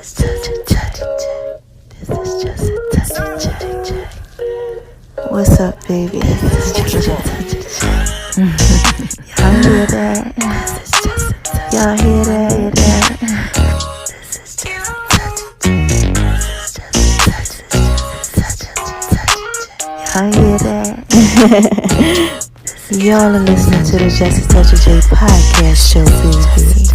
is just a touch. This is just a touch. What's up, baby? This is just a touch. Y'all hear that? Y'all hear that? This is just a touch. Y'all hear that? Y'all are listening to the Just a Touch of J podcast show, baby.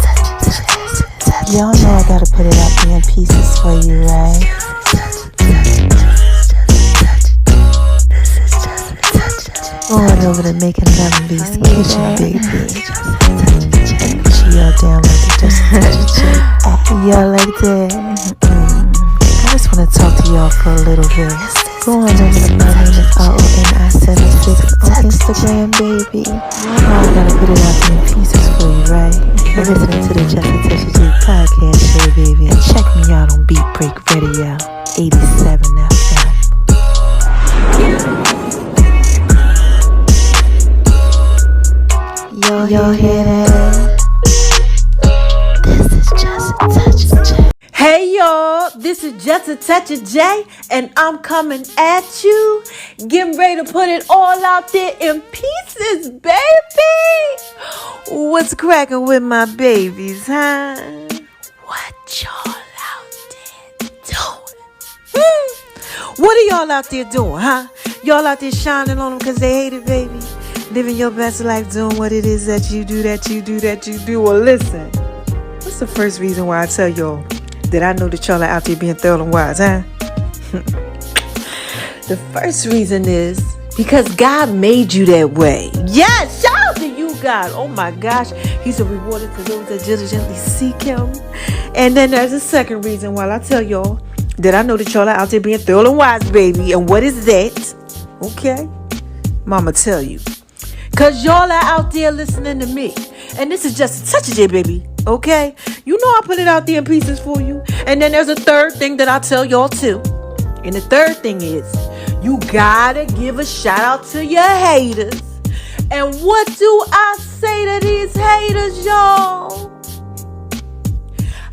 Y'all know I gotta put it out there in pieces for you, right? Going over to making Lemon-B's kitchen, baby. Put y'all down like the Just a Touch of J. Y'all like that? I just wanna talk to y'all for a little bit. Go on over to my name is RONI76 on Instagram, baby. Y'all know I gotta put it out there in pieces for you, right? You're listening to the Just a Touch of J podcast show, baby. And check me out on Beat Break Radio, 87 FM. Y'all hear that? This is Just a Touch of J. Hey y'all, this is Just a Touch of J, and I'm coming at you, getting ready to put it all out there in pieces, baby. What's cracking with my babies, huh? What y'all out there doing? What are y'all out there doing, huh? Y'all out there shining on them because they hate it, baby? Living your best life, doing what it is that you do. Well, listen, what's the first reason why I tell y'all that I know that y'all are out there being thorough and wise, huh? The first reason is because God made you that way. Yes, shout out to you, God. Oh my gosh, He's a rewarder to those that diligently seek Him. And then there's a second reason why I tell y'all that I know that y'all are out there being thorough and wise, baby. And what is that? Okay, Mama tell you. Because y'all are out there listening to me. And this is Just a Touch of J, baby. Okay? You know I put it out there in pieces for you. And then there's a third thing that I tell y'all too. And the third thing is, you gotta give a shout out to your haters. And what do I say to these haters, y'all?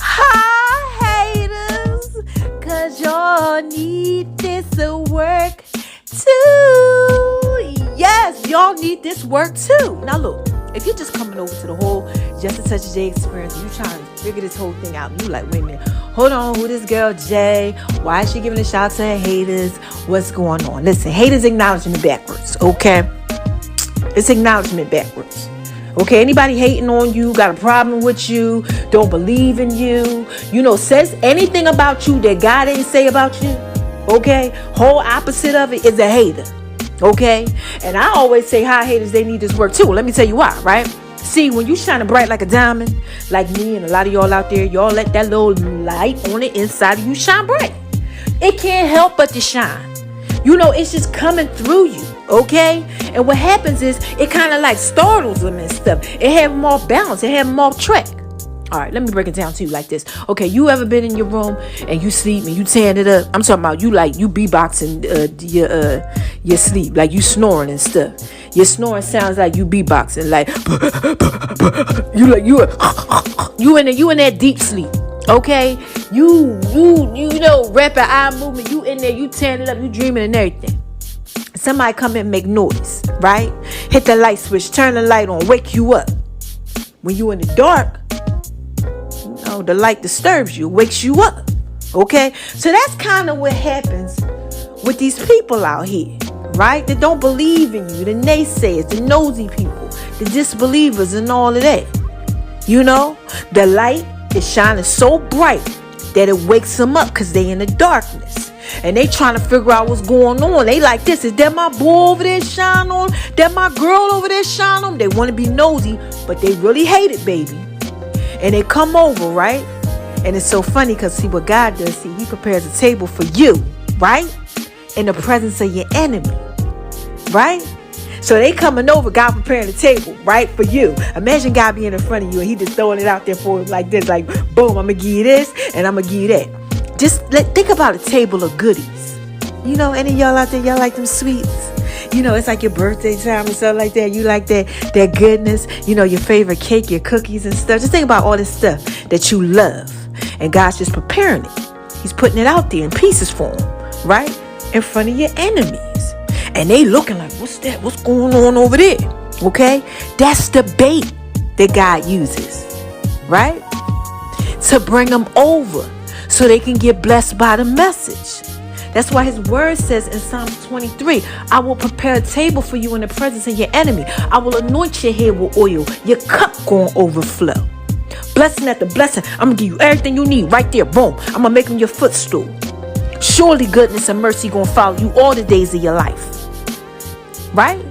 Hi, haters. Cause y'all need this to work too. Yes, y'all need this work too. Now look, if you're just coming over to the whole Just a Touch of J experience, you trying to figure this whole thing out, and you like, wait a minute, hold on, who this girl Jay? Why is she giving a shout to her haters? What's going on? Listen, haters acknowledgement backwards, okay? It's acknowledgement backwards. Okay, anybody hating on you, got a problem with you, don't believe in you, says anything about you that God ain't say about you, okay? Whole opposite of it is a hater. Okay, and I always say hi haters, they need this work too. Let me tell you why, right? See, when you shining bright like a diamond, like me and a lot of y'all out there, y'all let that little light on the inside of you shine bright. It can't help but to shine. It's just coming through you, okay? And what happens is it kind of like startles them and stuff. It have them off balance, it have them off track. All right, let me break it down to you like this. Okay, you ever been in your room and you sleep and you tearing it up? I'm talking about you beatboxing your sleep, like you snoring and stuff. Your snoring sounds like you beatboxing, like you in that deep sleep. Okay, you rapid eye movement. You in there, you tearing it up, you dreaming and everything. Somebody come in and make noise, right? Hit the light switch, turn the light on, wake you up. When you in the dark, the light disturbs you, wakes you up. Okay? So that's kind of what happens with these people out here, right? That don't believe in you, the naysayers, the nosy people, the disbelievers and all of that. The light is shining so bright that it wakes them up because they in the darkness. And they trying to figure out what's going on. They like this. Is that my boy over there shine on? That my girl over there shine on? They want to be nosy, but they really hate it, baby. And they come over, right? And it's so funny because see what God does. See, He prepares a table for you, right? In the presence of your enemy, right? So they coming over, God preparing the table, right, for you. Imagine God being in front of you and He just throwing it out there for you like this, like, boom, I'm going to give you this and I'm going to give you that. Just think about a table of goodies. Any of y'all out there, y'all like them sweets. It's like your birthday time and stuff like that. You like that goodness, your favorite cake, your cookies and stuff. Just think about all this stuff that you love. And God's just preparing it. He's putting it out there in pieces for them, right? In front of your enemies. And they looking like, what's that? What's going on over there? Okay? That's the bait that God uses, right? To bring them over so they can get blessed by the message. That's why his word says in Psalm 23, I will prepare a table for you in the presence of your enemy. I will anoint your head with oil. Your cup going to overflow. Blessing after blessing. I'm going to give you everything you need right there. Boom. I'm going to make them your footstool. Surely goodness and mercy going to follow you all the days of your life. Right?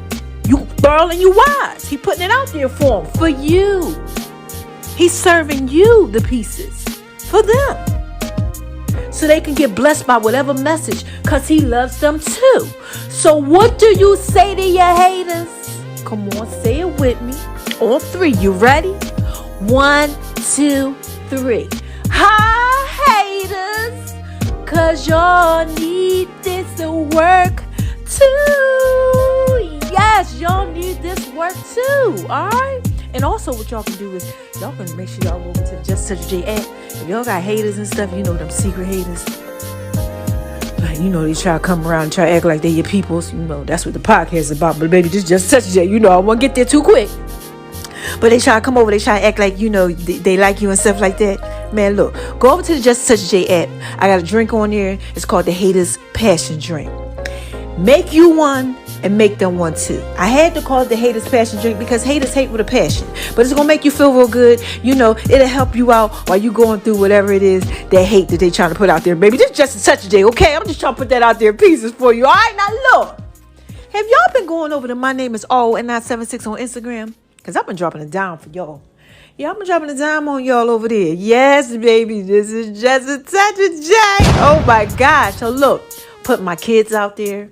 You thorough and you wise. He putting it out there for them. For you. He's serving you the pieces. For them. So they can get blessed by whatever message. Because he loves them too. So what do you say to your haters? Come on, say it with me. On 3. You ready? 1, 2, 3. Hi, haters. Because y'all need this to work too. Yes, y'all need this work too. Alright? And also what y'all can do is y'all can make sure y'all go over to the Just Touch J app. If y'all got haters and stuff, you know them secret haters. Like, you know, they try to come around and try to act like they your peoples. You know, that's what the podcast is about. But baby, this Just Touch J. You know, I won't get there too quick. But they try to come over, they try to act like, you know, they like you and stuff like that. Man, look, go over to the Just Touch J app. I got a drink on there. It's called the Haters Passion Drink. Make you one and make them one too. I had to call it the Haters Passion Drink because haters hate with a passion. But it's going to make you feel real good. You know, it'll help you out while you going through whatever it is, that hate that they trying to put out there. Baby, this is Just a Touch J, okay? I'm just trying to put that out there in pieces for you. All right, now look. Have y'all been going over to My Name is RON976 on Instagram? Because I've been dropping it down for y'all. Yeah, I've been dropping a dime on y'all over there. Yes, baby, this is Just a Touch of J. Oh, my gosh. So, look, put my kids out there.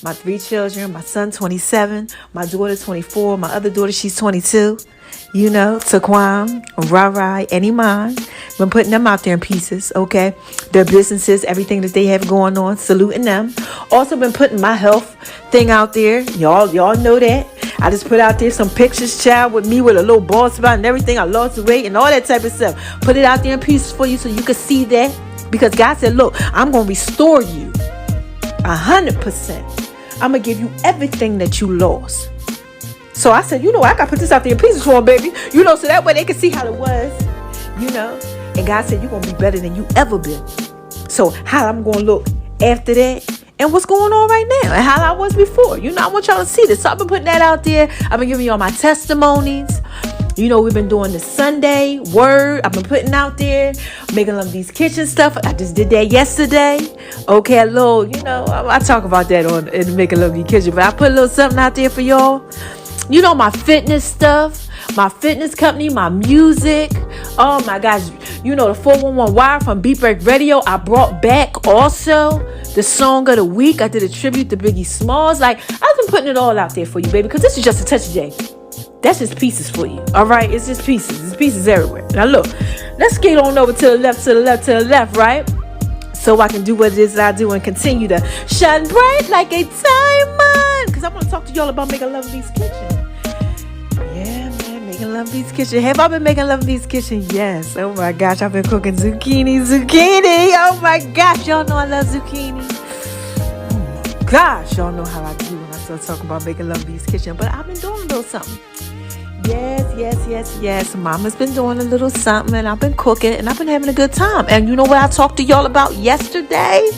My 3 children, my son, 27. My daughter, 24. My other daughter, she's 22. You know, Taquan, Rai, and Iman. Been putting them out there in pieces, okay? Their businesses, everything that they have going on, saluting them. Also been putting my health thing out there. Y'all know that. I just put out there some pictures, child, with me with a little bald spot and everything. I lost weight and all that type of stuff. Put it out there in pieces for you so you can see that. Because God said, look, I'm going to restore you 100%. I'm going to give you everything that you lost. So I said, you know, I got to put this out there in pieces for them, baby. You know, so that way they can see how it was, you know. And God said, you're going to be better than you ever been. So how I'm going to look after that and what's going on right now and how I was before. You know, I want y'all to see this. So I've been putting that out there. I've been giving y'all my testimonies. You know, we've been doing the Sunday word. I've been putting out there, making Love These Kitchen stuff. I just did that yesterday. Okay, a little, you know, I talk about that in Making Love These Kitchen, but I put a little something out there for y'all. You know, my fitness stuff, my fitness company, my music. Oh my gosh. You know, the 411 Wire from Beat Break Radio. I brought back also the song of the week. I did a tribute to Biggie Smalls. Like, I've been putting it all out there for you, baby, because this is Just a Touch of J. That's just pieces for you. All right. It's just pieces. It's pieces everywhere. Now look, let's get on over to the left, to the left, to the left, right? So I can do what it is that I do and continue to shine bright like a diamond. Because I want to talk to y'all about Making Love These Kitchen. Yeah, man, Making Love These Kitchen. Have I been making Love These Kitchen? Yes. Oh my gosh, I've been cooking zucchini. Oh my gosh, y'all know I love zucchini. Oh my gosh, y'all know how I do when I start talking about Making Love These Kitchen. But I've been doing a little something. Yes. Mama's been doing a little something and I've been cooking and I've been having a good time. And you know what I talked to y'all about yesterday?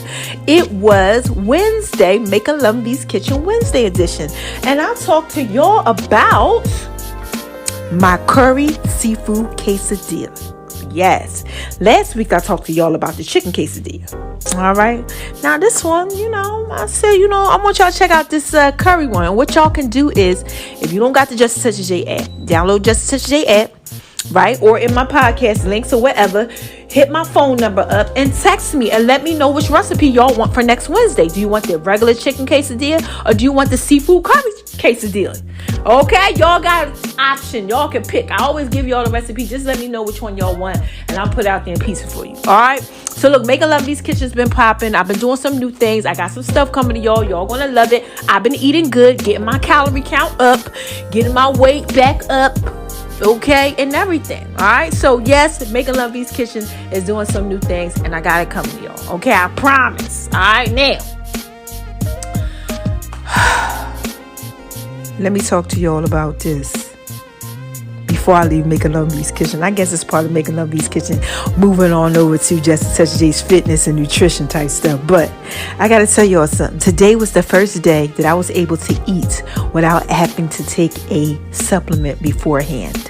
It was Wednesday, Making Love These Kitchen Wednesday edition. And I talked to y'all about my curry seafood quesadilla. Yes. Last week I talked to y'all about the chicken quesadilla. All right. Now this one, you know, I said, you know, I want y'all to check out this curry one. And what y'all can do is, if you don't got the Just Touch J app, download Just Touch J app, right? Or in my podcast links or whatever, hit my phone number up and text me and let me know which recipe y'all want for next Wednesday. Do you want the regular chicken quesadilla or do you want the seafood curry quesadilla? Okay, y'all got an option. Y'all can pick. I always give y'all the recipe. Just let me know which one y'all want and I'll put it out there in pieces for you. All right. So look, Making Love These Kitchen's been popping. I've been doing some new things. I got some stuff coming to y'all. Y'all gonna love it. I've been eating good, getting my calorie count up, getting my weight back up. okay, and everything. All right. So yes, Making Love Beast Kitchen is doing some new things, and I got it coming to y'all. Okay, I promise. All right, now. Let me talk to y'all about this before I leave Making Love Beast Kitchen. I guess it's part of Making Love Beast Kitchen, moving on over to Just a Touch J's fitness and nutrition type stuff. But I got to tell y'all something. Today was the first day that I was able to eat without having to take a supplement beforehand.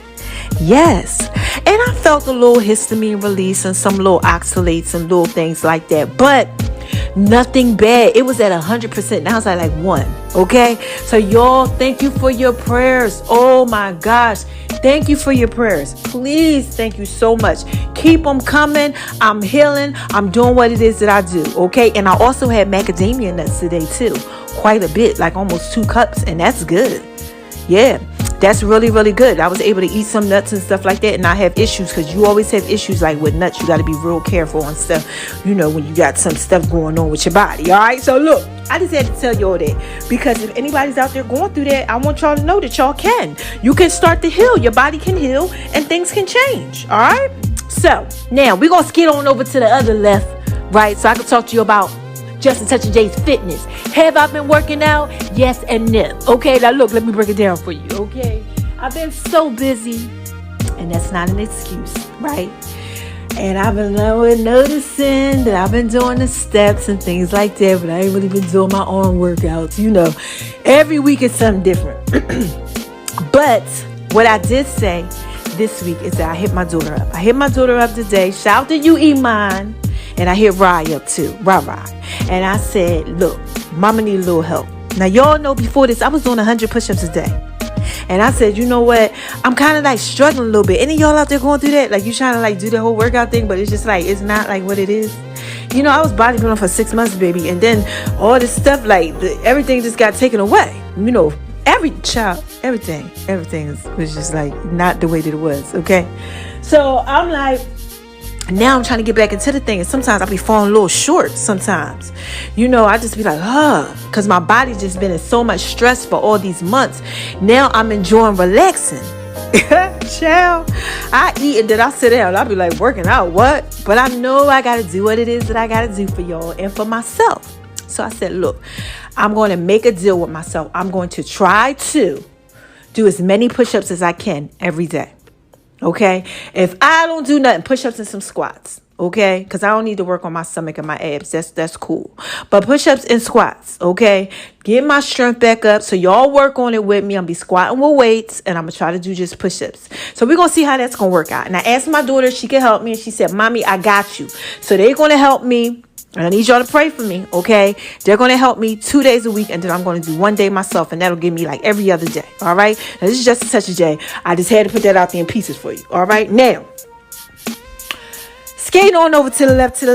Yes. And I felt a little histamine release and some little oxalates and little things like that. But nothing bad. It was at 100%. Now it's at like 1. Okay. So y'all, thank you for your prayers. Oh my gosh. Thank you for your prayers. Please. Thank you so much. Keep them coming. I'm healing. I'm doing what it is that I do. Okay. And I also had macadamia nuts today too. Quite a bit, like almost 2 cups. And that's good. Yeah. That's really, really good. I was able to eat some nuts and stuff like that and not have issues, because you always have issues like with nuts. You got to be real careful and stuff, you know, when you got some stuff going on with your body. All right. So look, I just had to tell y'all that, because if anybody's out there going through that, I want y'all to know that y'all can. You can start to heal. Your body can heal and things can change. All right. So now we're going to skid on over to the other left, right? So I can talk to you about Just a Touch of J's fitness. Have I been working out? Yes and no. Okay, now look, let me break it down for you. Okay, I've been so busy, and that's not an excuse, right? And I've been noticing that I've been doing the steps and things like that, but I ain't really been doing my arm workouts. You know, every week is something different. But what I did say this week is that I hit my daughter up. I hit my daughter up today. Shout out to you, Iman. And I hit Rye up too, Rye. And I said, look, mama need a little help. Now, y'all know before this, I was doing 100 push-ups a day. And I said, you know what? I'm kind of like struggling a little bit. Any of y'all out there going through that? Like, you trying to like do the whole workout thing, but it's just like, it's not like what it is. You know, I was bodybuilding for 6 months, baby. And then all this stuff, like everything just got taken away. You know, everything was just like not the way that it was. Okay. So I'm like, now I'm trying to get back into the thing, and sometimes I'll be falling a little short sometimes. You know, I just be like, because my body just been in so much stress for all these months. Now I'm enjoying relaxing. Child, I eat and then I sit down. I'll be like, working out, what? But I know I got to do what it is that I got to do for y'all and for myself. So I said, look, I'm going to make a deal with myself. I'm going to try to do as many push-ups as I can every day. Okay, if I don't do nothing, push-ups and some squats. Okay, because I don't need to work on my stomach and my abs. That's cool. But push-ups and squats. Okay, get my strength back up. So y'all work on it with me. I'm be squatting with weights, and I'm gonna try to do just push-ups. So we're gonna see how that's gonna work out. And I asked my daughter if she could help me, and she said, "Mommy, I got you." So they're gonna help me. And I need y'all to pray for me, okay? They're going to help me 2 days a week, and then I'm going to do 1 day myself, and that'll give me like every other day, all right? Now, this is Just a Touch of J. I just had to put that out there in pieces for you, all right? Now, skating on over to the left of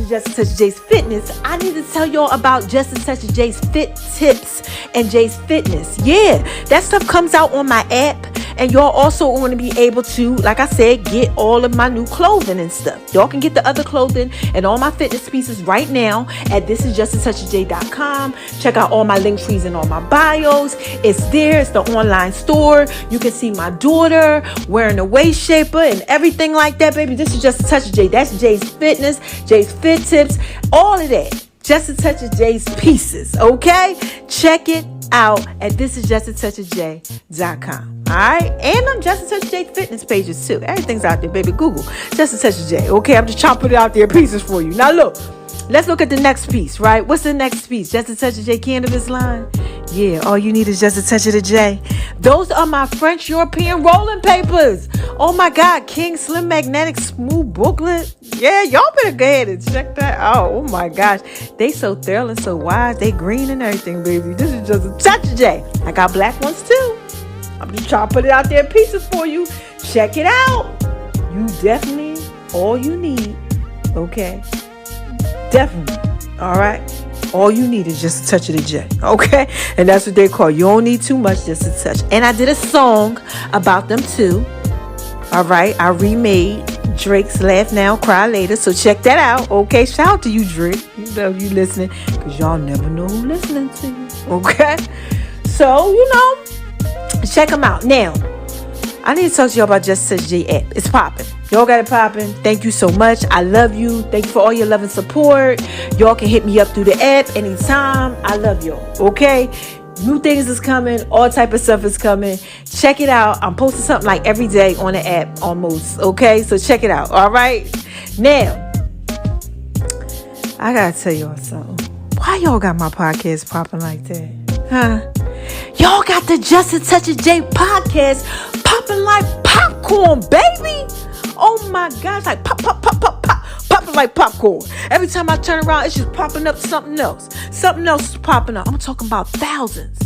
Just a Touch of J's fitness, I need to tell y'all about Just a Touch of J's fit tips and J's fitness. Yeah, that stuff comes out on my app. And y'all also want to be able to, like I said, get all of my new clothing and stuff. Y'all can get the other clothing and all my fitness pieces right now at thisisjustatouchofj.com. Check out all my link trees and all my bios. It's there. It's the online store. You can see my daughter wearing a waist shaper and everything like that, baby. This is Just a Touch of J. That's J's fitness, J's fit tips, all of that. Just a Touch of J's pieces, okay? Check it out at thisisjustatouchofj.com. All right, and I'm Just a Touch of J fitness pages too. Everything's out there, baby. Google Just a Touch of J. Okay, I'm just trying to put it out there pieces for you. Now look, let's look at the next piece, right? What's the next piece? Just a Touch of J cannabis line. Yeah, all you need is just a touch of the J. Those are my French European rolling papers. Oh my God, King Slim Magnetic Smooth Booklet. Yeah, y'all better go ahead and check that out. Oh my gosh, they so thorough and so wise. They green and everything, baby. This is Just a Touch of J. I got black ones too. I'm just trying to put it out there in pieces for you. Check it out. You definitely all you need. Okay, definitely. All right. All you need is just a touch of the J, okay? And that's what they call. You don't need too much, just a touch. And I did a song about them too. All right, I remade Drake's Laugh Now, Cry Later. So check that out, okay? Shout out to you, Drake. You know you listening, because y'all never know who listening to you, okay? So, you know, check them out. Now, I need to talk to y'all about Just Touch J app. It's popping. Y'all got it popping. Thank you so much. I love you. Thank you for all your love and support. Y'all can hit me up through the app anytime. I love y'all. Okay? New things is coming. All type of stuff is coming. Check it out. I'm posting something like every day on the app almost. Okay? So check it out. All right? Now, I got to tell y'all something. Why y'all got my podcast popping like that? Huh? Y'all got the Just a Touch of J podcast popping like popcorn, baby. Oh my gosh, like pop, pop, pop, pop, pop, popping like popcorn. Every time I turn around, it's just popping up something else. Something else is popping up. I'm talking about thousands,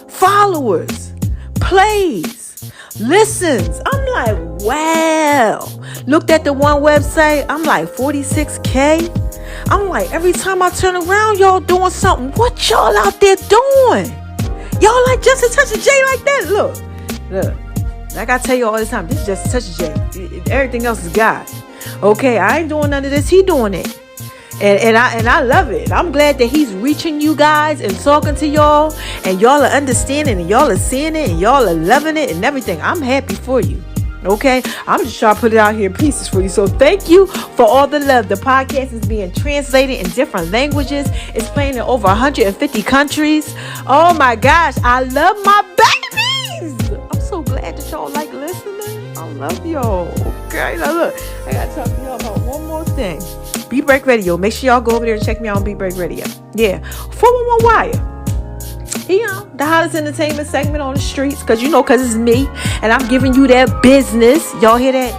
followers, plays, listens. I'm like, wow. Looked at the one website, I'm like 46K. I'm like, every time I turn around, y'all doing something. What y'all out there doing? Y'all like Just a Touch of J like that? Look. Like I tell you all the time, this is Just a Touch of J. Everything else is God. Okay, I ain't doing none of this. He doing it. And I love it. I'm glad that he's reaching you guys and talking to y'all. And y'all are understanding and y'all are seeing it and y'all are loving it and everything. I'm happy for you. Okay, I'm just trying to put it out here in pieces for you. So thank you for all the love. The podcast is being translated in different languages. It's playing in over 150 countries. Oh my gosh, I love my babies. I'm so glad that y'all like listening. I love y'all. Okay, now look, I gotta talk to y'all about one more thing. Beat Break Radio. Make sure y'all go over there and check me out on Beat Break Radio. Yeah, 411 Wire. You know, the hottest entertainment segment on the streets. Because it's me. And I'm giving you that business. Y'all hear that?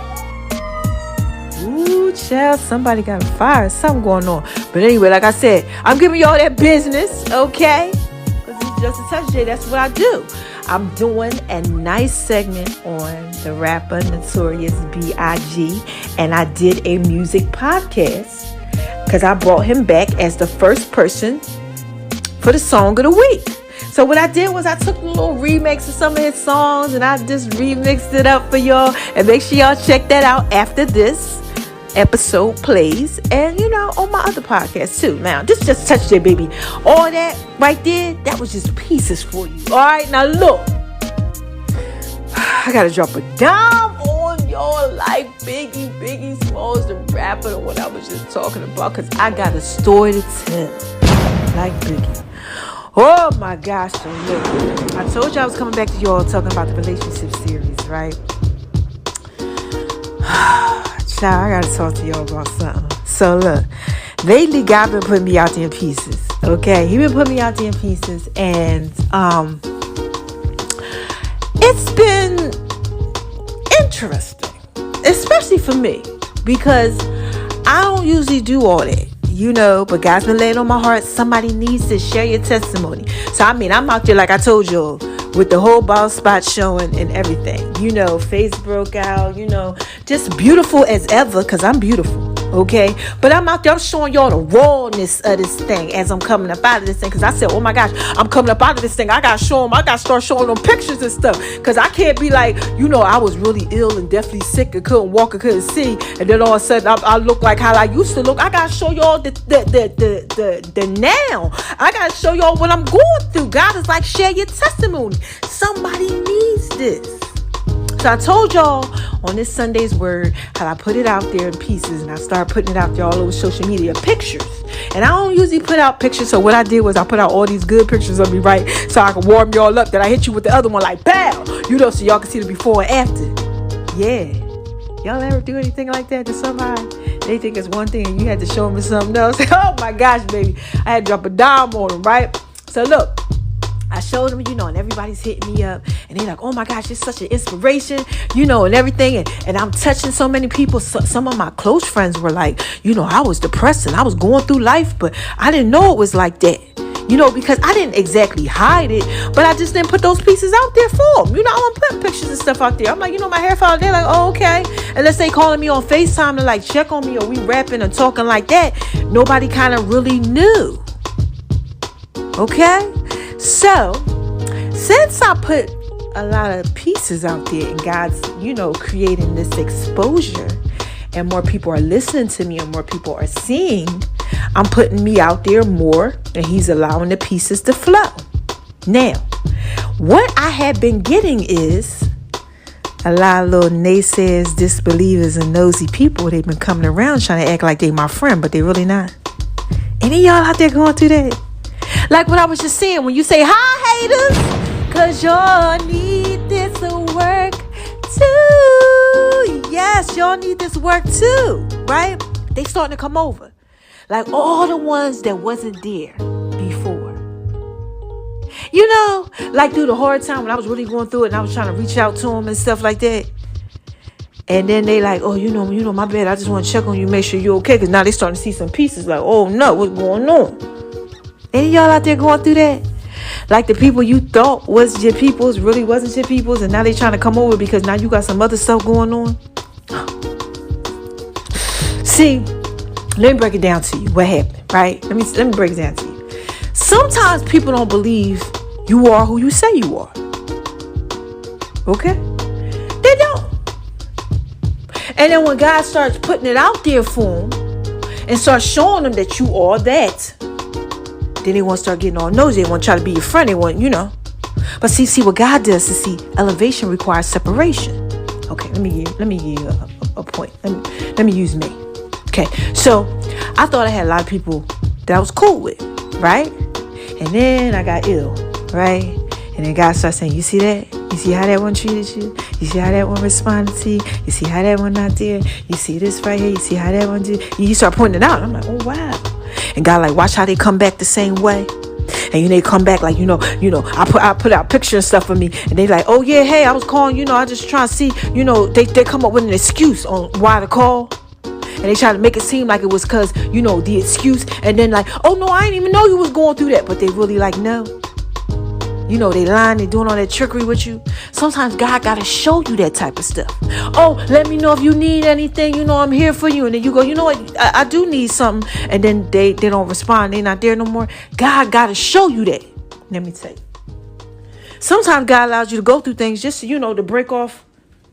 Ooh, child. Somebody got a fire. Something going on. But anyway, like I said, I'm giving y'all that business. Okay? Because it's Just a Touch J. That's what I do. I'm doing a nice segment on the rapper Notorious B.I.G. And I did a music podcast. Because I brought him back as the first person for the song of the week. So what I did was I took a little remix of some of his songs and I just remixed it up for y'all. And make sure y'all check that out after this episode plays. And on my other podcast too. Now, this Just Touch J, baby. All that right there, that was just pieces for you. All right, now look. I gotta drop a dime on y'all like Biggie Smalls, the rapper, what I was just talking about. Because I got a story to tell like Biggie. Oh my gosh, so look, I told you I was coming back to y'all talking about the relationship series, right? Child, I gotta talk to y'all about something. So look, lately God been putting me out there in pieces, okay? He been putting me out there in pieces, and it's been interesting, especially for me, because I don't usually do all that. But God's been laying on my heart. Somebody needs to share your testimony. So, I'm out there, like I told y'all, with the whole ball spot showing and everything. Face broke out, just beautiful as ever, because I'm beautiful. Okay, but I'm out there, I'm showing y'all the rawness of this thing as I'm coming up out of this thing. Because I said, oh my gosh, I'm coming up out of this thing. I got to show them, I got to start showing them pictures and stuff. Because I can't be like, I was really ill and deathly sick and couldn't walk and couldn't see. And then all of a sudden, I look like how I used to look. I got to show y'all the now. I got to show y'all what I'm going through. God is like, share your testimony. Somebody needs this. So I told y'all on this Sunday's Word how I put it out there in pieces, and I started putting it out there all over social media, pictures. And I don't usually put out pictures, so what I did was I put out all these good pictures of me, right? So I can warm y'all up that I hit you with the other one like, pow! So y'all can see the before and after. Yeah. Y'all ever do anything like that to somebody? They think it's one thing and you had to show them something else. Oh my gosh, baby. I had to drop a dime on them, right? So look. I showed them, and everybody's hitting me up. And they're like, oh my gosh, it's such an inspiration, and everything. And I'm touching so many people. So, some of my close friends were like, I was depressed and I was going through life, but I didn't know it was like that. Because I didn't exactly hide it, but I just didn't put those pieces out there for them. I'm putting pictures and stuff out there. I'm like, my hair fell out there. Like, oh, okay. Unless they calling me on FaceTime to like check on me or we rapping and talking like that. Nobody kind of really knew. Okay. So, since I put a lot of pieces out there and God's, creating this exposure and more people are listening to me and more people are seeing, I'm putting me out there more and he's allowing the pieces to flow. Now, what I had been getting is a lot of little naysayers, disbelievers, and nosy people. They've been coming around trying to act like they my friend, but they really not. Any y'all out there going through that? Like what I was just saying, when you say, hi, haters, because y'all need this work too. Yes, y'all need this work too, right? They starting to come over. Like all the ones that wasn't there before. You know, like through the hard time when I was really going through it and I was trying to reach out to them and stuff like that. And then they like, oh, you know, my bad. I just want to check on you, make sure you're okay. Because now they starting to see some pieces like, oh, no, what's going on? Any y'all out there going through that? Like the people you thought was your peoples really wasn't your peoples. And now they trying to come over because now you got some other stuff going on. See, let me break it down to you. What happened, right? Let me break it down to you. Sometimes people don't believe you are who you say you are. Okay? They don't. And then when God starts putting it out there for them and starts showing them that you are that, then they want to start getting all nosy. They want to try to be your friend. They want, But see what God does is, elevation requires separation. Okay, let me give you a point. Let me use me. Okay, so I thought I had a lot of people that I was cool with, right? And then I got ill, right? And then God started saying, you see that? You see how that one treated you? You see how that one responded to you? You see how that one not there? You see this right here? You see how that one did? You start pointing it out. I'm like, oh, wow. And God like, watch how they come back the same way. And they come back like, I put out pictures and stuff for me. And they like, oh, yeah, hey, I was calling, I just trying to see, they come up with an excuse on why to call. And they try to make it seem like it was because, the excuse. And then like, oh, no, I didn't even know you was going through that. But they really like, no. They lying, they doing all that trickery with you. Sometimes God got to show you that type of stuff. Oh, let me know if you need anything. I'm here for you. And then you go, you know what? I do need something. And then they don't respond. They not there no more. God got to show you that. Let me tell you. Sometimes God allows you to go through things just, to break off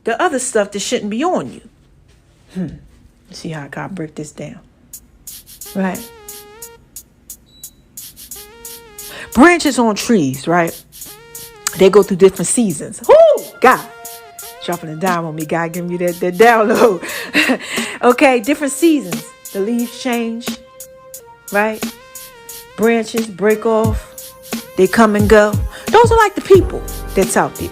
the other stuff that shouldn't be on you. See how God break this down. Right? Branches on trees, right? They go through different seasons. Whoo! God. Dropping a dime on me. God giving me that download. Okay, different seasons. The leaves change. Right? Branches break off. They come and go. Those are like the people that's out there.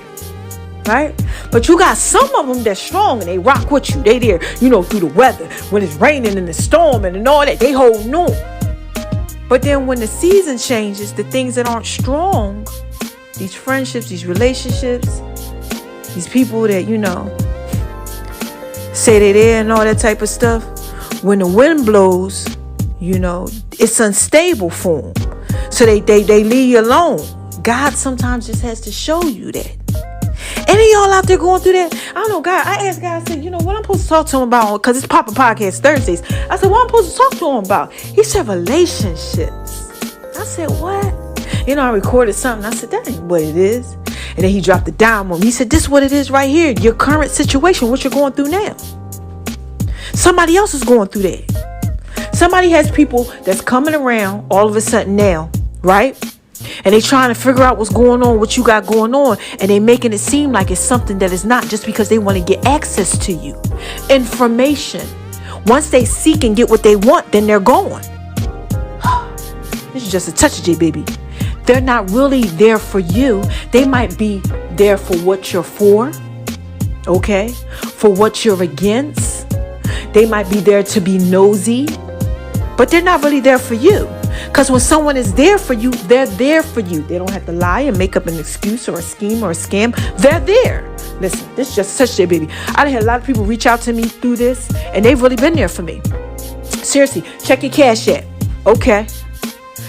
Right? But you got some of them that's strong and they rock with you. They there, through the weather. When it's raining and the storm and all that. They holding on. But then when the season changes, the things that aren't strong, these friendships, these relationships, these people that, say they're there and all that type of stuff, when the wind blows, it's unstable for them. So they leave you alone. God sometimes just has to show you that. Any of y'all out there going through that? I don't know, God. I asked God, I said, what I'm supposed to talk to him about? Because it's Poppin Podcast Thursdays. I said, what I'm supposed to talk to him about? He said, relationships. I said, what? I recorded something. I said, that ain't what it is. And then he dropped the dime on me. He said, this is what it is right here. Your current situation, what you're going through now. Somebody else is going through that. Somebody has people that's coming around all of a sudden now, right? And they trying to figure out what's going on, what you got going on. And they making it seem like it's something that is not, just because they want to get access to you. Information. Once they seek and get what they want, then they're gone. This is just a touch of J, baby. They're not really there for you. They might be there for what you're for. Okay? For what you're against. They might be there to be nosy. But they're not really there for you. Because when someone is there for you, they're there for you. They don't have to lie and make up an excuse or a scheme or a scam. They're there. Listen, this is just such a baby. I had a lot of people reach out to me through this, and they've really been there for me. Seriously, check your cash app. Okay.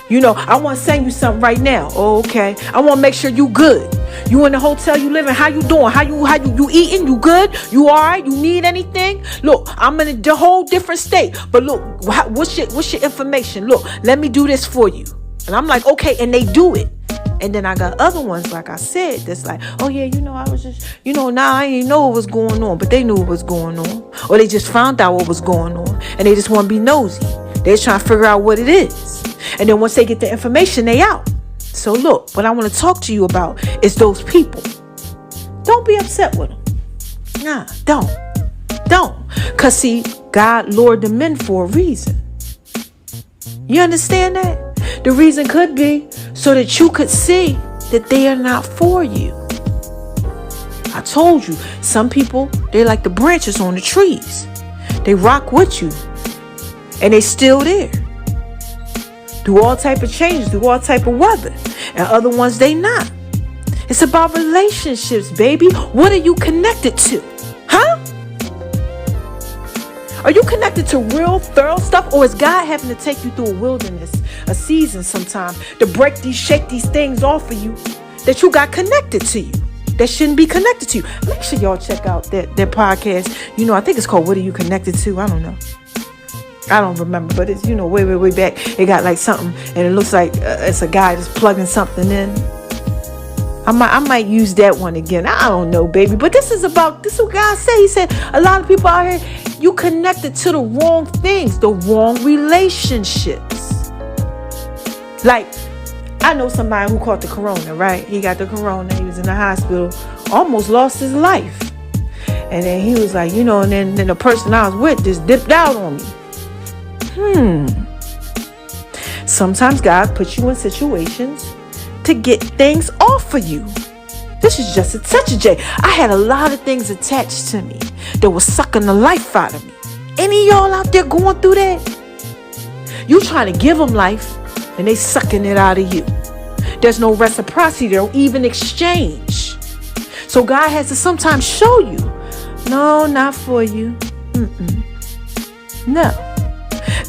I want to send you something right now. Okay. I want to make sure you good. You in the hotel you living? How you doing? How you eating? You good? You all right? You need anything? Look, I'm in a whole different state. But look, what's your information? Look, let me do this for you. And I'm like, okay, and they do it. And then I got other ones, like I said, that's like, oh yeah, I was just, now I ain't know what was going on, but they knew what was going on, or they just found out what was going on, and they just want to be nosy. They're trying to figure out what it is, and then once they get the information, they out. So look, what I want to talk to you about is those people. Don't be upset with them. Nah, don't. Because see, God lured them in for a reason. You understand that? The reason could be so that you could see that they are not for you. I told you, some people, they're like the branches on the trees. They rock with you. And they still there. Through all type of changes, through all type of weather. And other ones, they not. It's about relationships, baby. What are you connected to? Huh? Are you connected to real, thorough stuff? Or is God having to take you through a wilderness, a season sometime, to shake these things off of you that you got connected to you, that shouldn't be connected to you? Make sure y'all check out their podcast. I think it's called What Are You Connected To? I don't know. I don't remember, but it's, way back. It got like something, and it looks like it's a guy just plugging something in. I might use that one again. I don't know, baby. But this is what God said. He said a lot of people out here, you connected to the wrong things, the wrong relationships. Like, I know somebody who caught the corona, right? He got the corona. He was in the hospital, almost lost his life. And then he was like, and then the person I was with just dipped out on me. Sometimes God puts you in situations to get things off of you. This is just a touch of J. I had a lot of things attached to me that was sucking the life out of me. Any of y'all out there going through that? You trying to give them life and they sucking it out of you. There's no reciprocity. They don't even exchange. So God has to sometimes show you, no, not for you. No.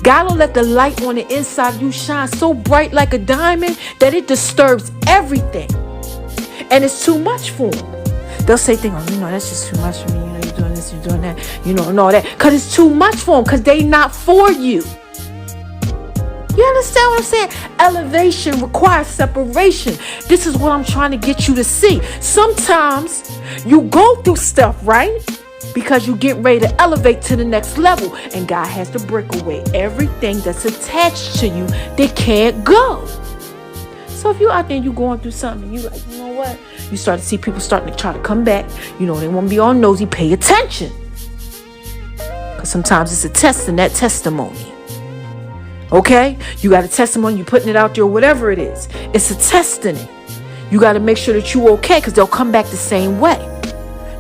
God will let the light on the inside of you shine so bright like a diamond that it disturbs everything. And it's too much for them. They'll say things, that's just too much for me. You're doing this, you're doing that, and all that. Because it's too much for them, because they not for you. You understand what I'm saying? Elevation requires separation. This is what I'm trying to get you to see. Sometimes you go through stuff, right? Because you get ready to elevate to the next level. And God has to break away everything that's attached to you that can't go. So if you're out there and you're going through something, you like, you know what? You start to see people starting to try to come back. They want to be all nosy. Pay attention. Because sometimes it's a test in that testimony. Okay? You got a testimony. You're putting it out there, whatever it is. It's a test in it. You got to make sure that you're okay, because they'll come back the same way.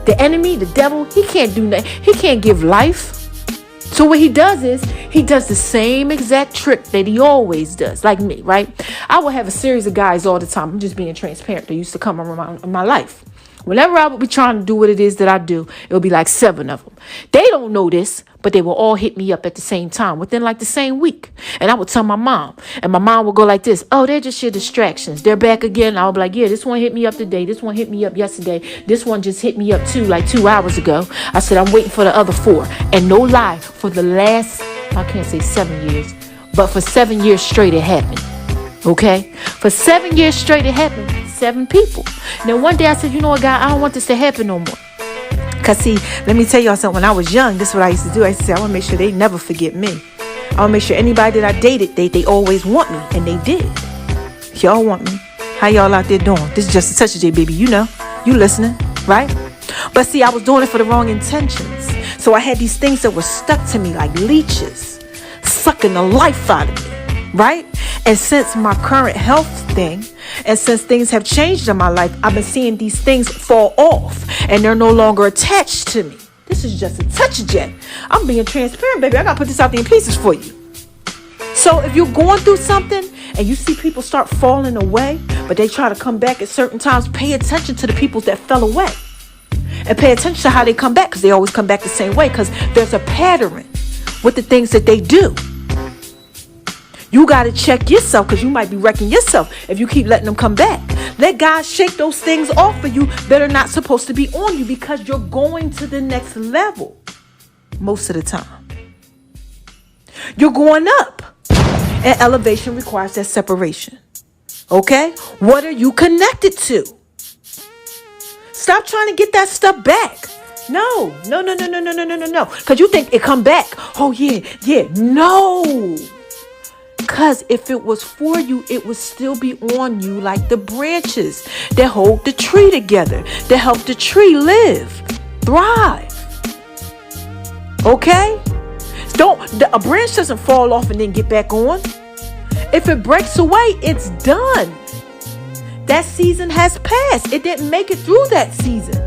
The enemy, the devil, he can't do nothing. He can't give life. So what he does is he does the same exact trick that he always does, like me, right? I will have a series of guys all the time. I'm just being transparent. They used to come around my life. Whenever I would be trying to do what it is that I do, it'll be like 7 of them. They don't know this, but they will all hit me up at the same time within like the same week. And I would tell my mom, and my mom would go like this: oh, they're just your distractions. They're back again. I'll be like, yeah, this one hit me up today. This one hit me up yesterday. This one just hit me up too, like 2 hours ago. I said, I'm waiting for the other 4. And no lie, for the last, I can't say 7 years, but for 7 years straight, it happened. Okay? For 7 years straight, it happened. 7 people. Now, one day I said, you know what, God, I don't want this to happen no more. Because, see, let me tell y'all something. When I was young, this is what I used to do. I used to say, I want to make sure they never forget me. I want to make sure anybody that I dated, they always want me. And they did. Y'all want me. How y'all out there doing? This is just a touch of J, baby. You listening, right? But see, I was doing it for the wrong intentions. So I had these things that were stuck to me like leeches, sucking the life out of me, right? And since my current health thing, and since things have changed in my life, I've been seeing these things fall off, and they're no longer attached to me. This is just a touch of J. I'm being transparent, baby. I got to put this out there in pieces for you. So if you're going through something and you see people start falling away, but they try to come back at certain times, pay attention to the people that fell away. And pay attention to how they come back, because they always come back the same way, because there's a pattern with the things that they do. You got to check yourself, because you might be wrecking yourself if you keep letting them come back. Let God shake those things off of you that are not supposed to be on you, because you're going to the next level most of the time. You're going up. And elevation requires that separation. Okay? What are you connected to? Stop trying to get that stuff back. No. Because you think it come back. Oh, yeah. No. Because if it was for you, it would still be on you like the branches that hold the tree together, that help the tree live, thrive. Okay? A branch doesn't fall off and then get back on. If it breaks away, it's done. That season has passed. It didn't make it through that season.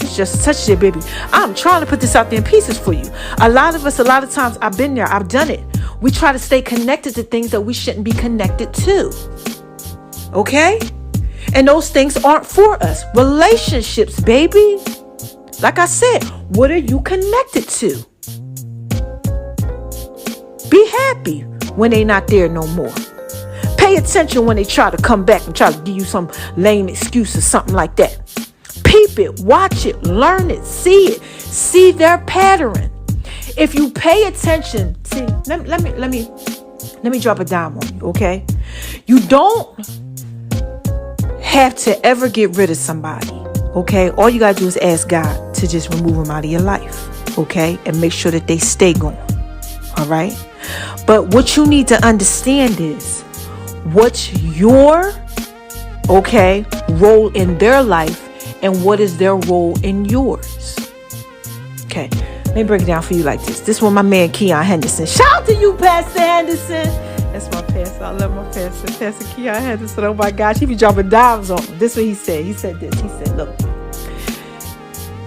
It's just such a baby. I'm trying to put this out there in pieces for you. A lot of times, I've been there. I've done it. We try to stay connected to things that we shouldn't be connected to. Okay? And those things aren't for us. Relationships, baby. Like I said, what are you connected to? Be happy when they're not there no more. Pay attention when they try to come back and try to give you some lame excuse or something like that. Peep it, watch it, learn it, see their pattern. If you pay attention, see, let me drop a dime on you, okay? You don't have to ever get rid of somebody, okay? All you gotta do is ask God to just remove them out of your life, okay? And make sure that they stay gone, all right? But what you need to understand is what's your, okay, role in their life and what is their role in yours. Okay, let me break it down for you like this. This one, my man Keon Henderson. Shout out to you, Pastor Henderson. That's my pastor. I love my pastor, Pastor Keon Henderson. Oh my gosh, he be dropping dimes on him. This is what he said. He said this. He said, look,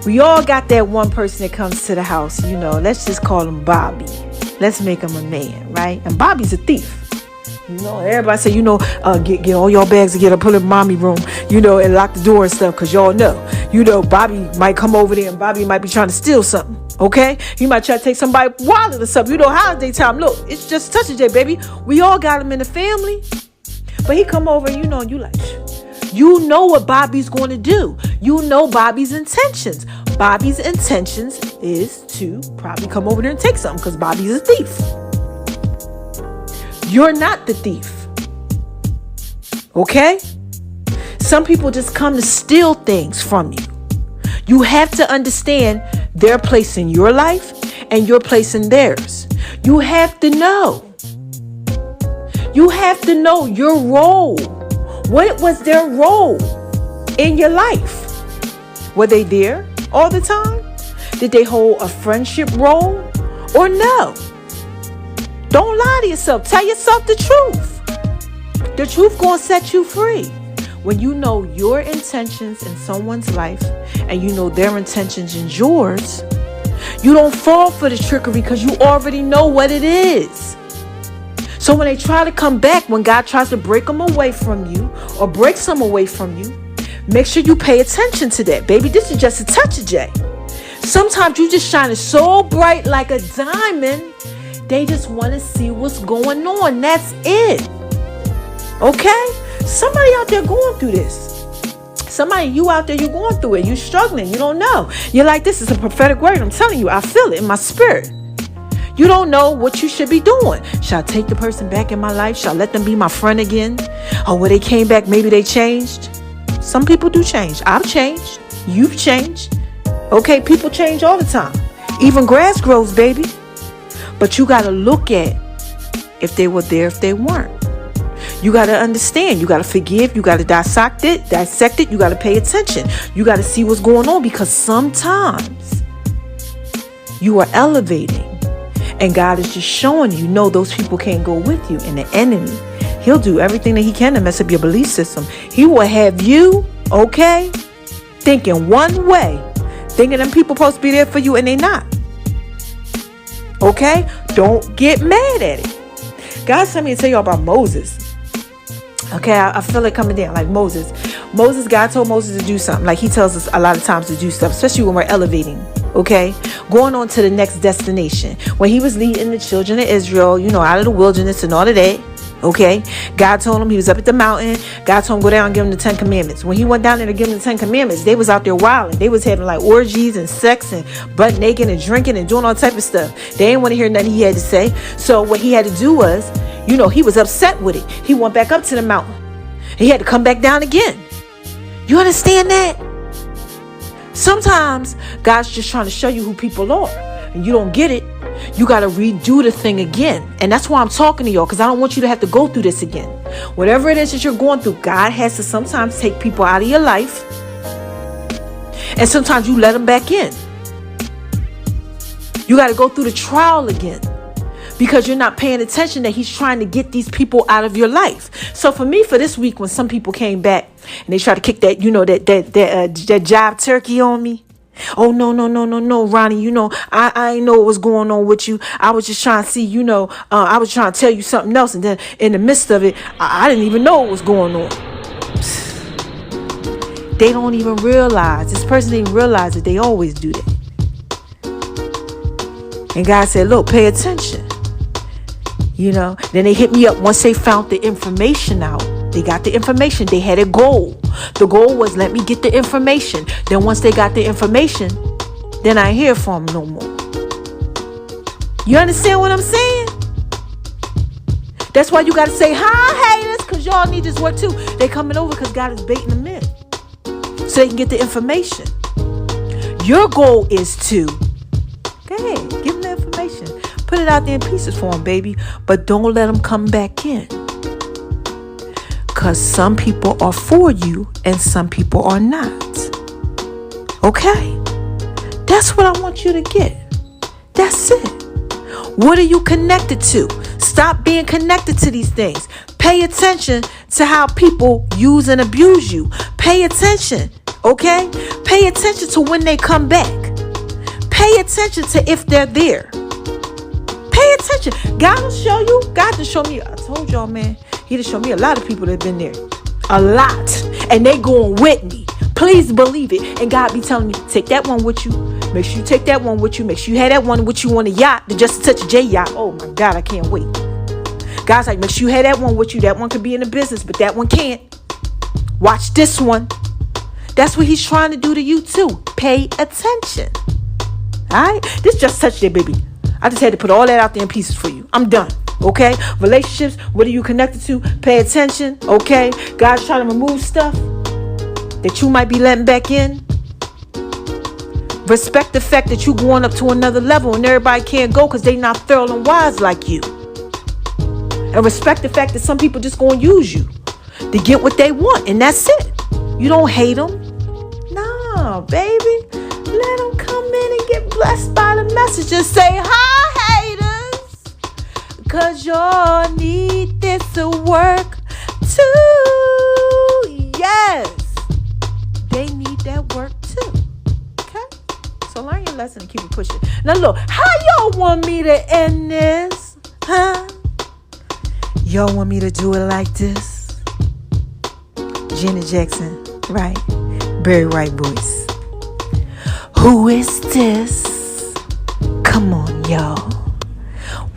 we all got that one person that comes to the house, you know, let's just call him Bobby. Let's make him a man, right? And Bobby's a thief. You know, everybody say, you know, get all your bags together, put in mommy room, you know, and lock the door and stuff, because y'all know, you know, Bobby might come over there and Bobby might be trying to steal something, okay? He might try to take somebody's wallet or something. You know, holiday time, look, it's just such a day, baby. We all got him in the family. But he come over, you know, and you like, you know what Bobby's going to do. You know Bobby's intentions. Bobby's intentions is to probably come over there and take something because Bobby's a thief. You're not the thief. Okay? Some people just come to steal things from you. You have to understand their place in your life and your place in theirs. You have to know. You have to know your role. What was their role in your life? Were they there all the time? Did they hold a friendship role or no? Don't lie to yourself. Tell yourself the truth. The truth gonna set you free. When you know your intentions in someone's life and you know their intentions in yours, you don't fall for the trickery because you already know what it is. So when they try to come back, when God tries to break them away from you or break some away from you, make sure you pay attention to that, baby. This is just a touch of J. Sometimes you just shining so bright like a diamond. They just want to see what's going on. That's it. Okay? Somebody out there going through this. Somebody, you out there, you going through it. You struggling. You don't know. You're like, this is a prophetic word. I'm telling you, I feel it in my spirit. You don't know what you should be doing. Should I take the person back in my life? Should I let them be my friend again? Or when they came back, maybe they changed? Some people do change. I've changed. You've changed. Okay, people change all the time. Even grass grows, baby. But you got to look at if they were there, if they weren't. You got to understand. You got to forgive. You got to dissect it. You got to pay attention. You got to see what's going on, because sometimes you are elevating and God is just showing you, no, those people can't go with you. And the enemy, he'll do everything that he can to mess up your belief system. He will have you, okay, thinking one way, thinking them people supposed to be there for you and they not. Okay? Don't get mad at it. God sent me to tell you about Moses. Okay? I feel it coming down like Moses. God told Moses to do something. Like he tells us a lot of times to do stuff, especially when we're elevating. Okay? Going on to the next destination. When he was leading the children of Israel, you know, out of the wilderness and all of that. Okay? God told him, he was up at the mountain. God told him go down and give him the 10 commandments. When he went down there to give him the 10 commandments, they was out there wilding. They was having like orgies and sex and butt naked and drinking and doing all type of stuff. They didn't want to hear nothing he had to say. So what he had to do was, you know, he was upset with it. He went back up to the mountain. He had to come back down again. You understand that? Sometimes God's just trying to show you who people are and you don't get it. You got to redo the thing again. And that's why I'm talking to y'all, because I don't want you to have to go through this again. Whatever it is that you're going through, God has to sometimes take people out of your life. And sometimes you let them back in. You got to go through the trial again, because you're not paying attention that he's trying to get these people out of your life. So for me, for this week, when some people came back and they tried to kick that, that job turkey on me. Oh, no, Ronnie, I ain't know what was going on with you. I was just trying to see, I was trying to tell you something else. And then in the midst of it, I didn't even know what was going on. They don't even realize, this person didn't realize that they always do that. And God said, look, pay attention. Then they hit me up once they found the information out. They got the information. They had a goal. The goal was, let me get the information. Then once they got the information, then I hear from them no more. You understand what I'm saying? That's why you got to say, hi, haters, because y'all need this work too. They coming over because God is baiting them in so they can get the information. Your goal is to, go ahead, give them the information. Put it out there in pieces for them, baby. But don't let them come back in. Because some people are for you and some people are not. Okay? That's what I want you to get. That's it. What are you connected to? Stop being connected to these things. Pay attention to how people use and abuse you. Pay attention. Okay? Pay attention to when they come back. Pay attention to if they're there. Pay attention. God will show you. God will show me. I told y'all, man. He done showed me a lot of people that have been there. A lot. And they going with me. Please believe it. And God be telling me, take that one with you. Make sure you take that one with you. Make sure you have that one with you on the yacht. The Just a Touch of J yacht. Oh my God, I can't wait. God's like, make sure you have that one with you. That one could be in the business, but that one can't. Watch this one. That's what he's trying to do to you too. Pay attention. Alright? This Just Touch J, baby. I just had to put all that out there in pieces for you. I'm done. Okay? Relationships, what are you connected to? Pay attention. Okay? God's trying to remove stuff that you might be letting back in. Respect the fact that you're going up to another level and everybody can't go because they not thorough and wise like you. And respect the fact that some people just going to use you to get what they want. And that's it. You don't hate them. No, baby. Let them come in and get blessed by the message. Just say, hi, haters. Because y'all need this to work too. Yes. They need that work too. Okay? So learn your lesson and keep it pushing. Now look, how y'all want me to end this? Huh? Y'all want me to do it like this? Janet Jackson, right? Very right voice. Who is this? Come on, y'all.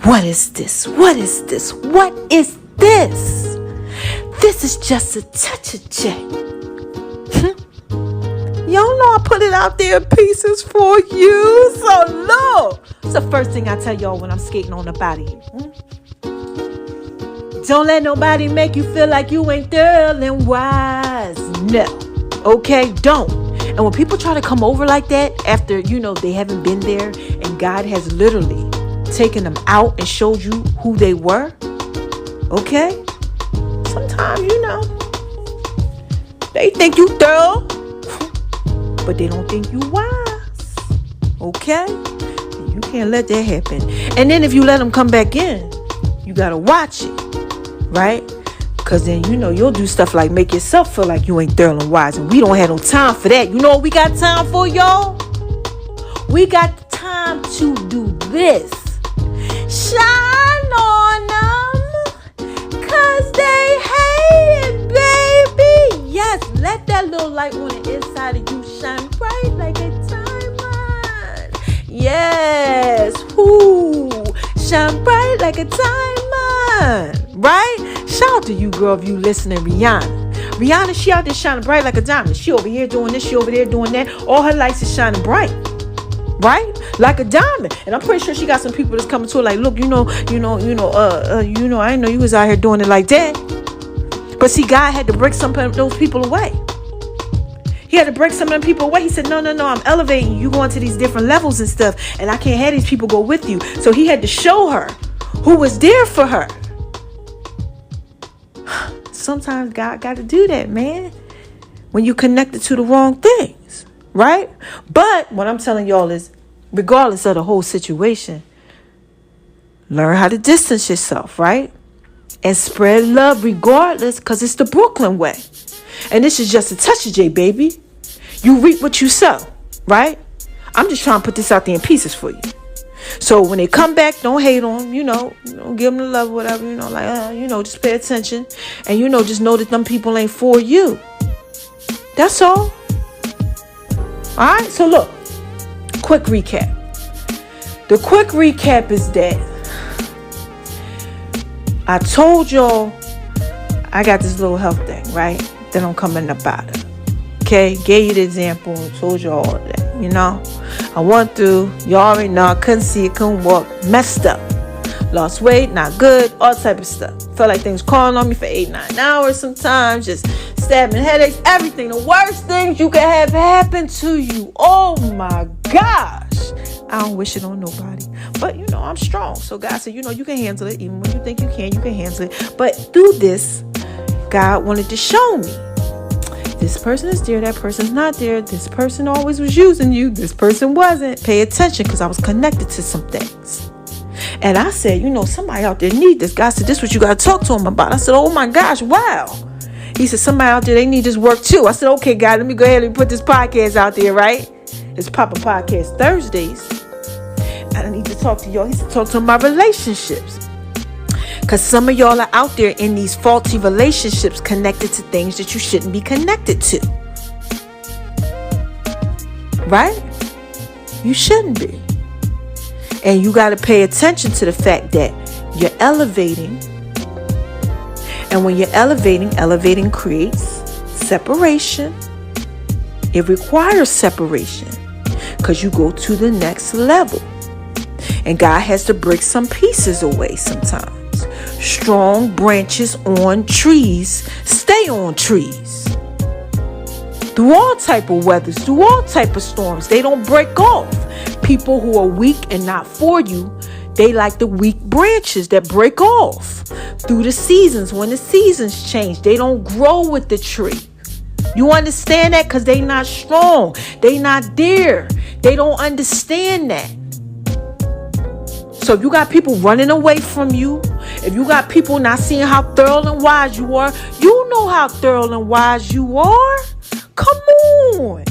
What is this? What is this? What is this? This is Just a Touch of J. Y'all know I put it out there in pieces for you. So look, it's the first thing I tell y'all when I'm skating on up out of here. Don't let nobody make you feel like you ain't thorough and wise. No. Okay? Don't. And when people try to come over like that after, they haven't been there and God has literally taken them out and showed you who they were. Okay? Sometimes, they think you thorough, but they don't think you wise. Okay? You can't let that happen. And then if you let them come back in, you got to watch it. Right? Because then, you'll do stuff like make yourself feel like you ain't thorough and wise. And we don't have no time for that. You know what we got time for, y'all? We got time to do this. Shine on them. Because they hate it, baby. Yes, let that little light on the inside of you shine bright like a diamond. Yes. Ooh. Shine bright like a diamond. Right? Shout out to you, girl, if you listening, Rihanna. Rihanna, she out there shining bright like a diamond. She over here doing this, she over there doing that. All her lights is shining bright. Right? Like a diamond. And I'm pretty sure she got some people that's coming to her like, look, I didn't know you was out here doing it like that. But see, God had to break some of those people away. He had to break some of them people away. He said, no, I'm elevating you. You going to these different levels and stuff. And I can't have these people go with you. So he had to show her who was there for her. Sometimes God got to do that, man. When you connected to the wrong things, right? But what I'm telling y'all is, regardless of the whole situation, learn how to distance yourself, right? And spread love regardless, because it's the Brooklyn way. And this is just a touch of J, baby. You reap what you sow, right? I'm just trying to put this out there in pieces for you. So when they come back, don't hate on them, give them the love, whatever, just pay attention. And, just know that them people ain't for you. That's all. All right. So look, quick recap. The quick recap is that I told y'all I got this little health thing, right? That I'm coming up out of. Okay. Gave you the example. Told you all that, I went through. You already know. I couldn't see it, couldn't walk. Messed up. Lost weight, not good, all type of stuff. Felt like things calling on me for 8-9 hours sometimes. Just stabbing headaches, everything. The worst things you can have happen to you. Oh my gosh. I don't wish it on nobody. But, I'm strong. So God said, you can handle it. Even when you think you can handle it. But through this, God wanted to show me. This person is there. That person's not there. This person always was using you. This person wasn't. Pay attention, because I was connected to some things. And I said, somebody out there need this. God said, this is what you got to talk to him about. I said, oh my gosh, wow. He said, somebody out there, they need this work too. I said, okay, God, let me go ahead and put this podcast out there, right? It's Poppin Podcast Thursdays. I need to talk to y'all. He said, talk to my relationships. Because some of y'all are out there in these faulty relationships connected to things that you shouldn't be connected to. Right? You shouldn't be. And you got to pay attention to the fact that you're elevating. And when you're elevating creates separation. It requires separation because you go to the next level. And God has to break some pieces away sometimes. Strong branches on trees stay on trees. Through all type of weathers, through all type of storms, they don't break off. People who are weak and not for you, they like the weak branches that break off. Through the seasons, when the seasons change, they don't grow with the tree. You understand that? Because they not strong. They not there. They don't understand that. So if you got people running away from you, if you got people not seeing how thorough and wise you are, you know how thorough and wise you are. Come on.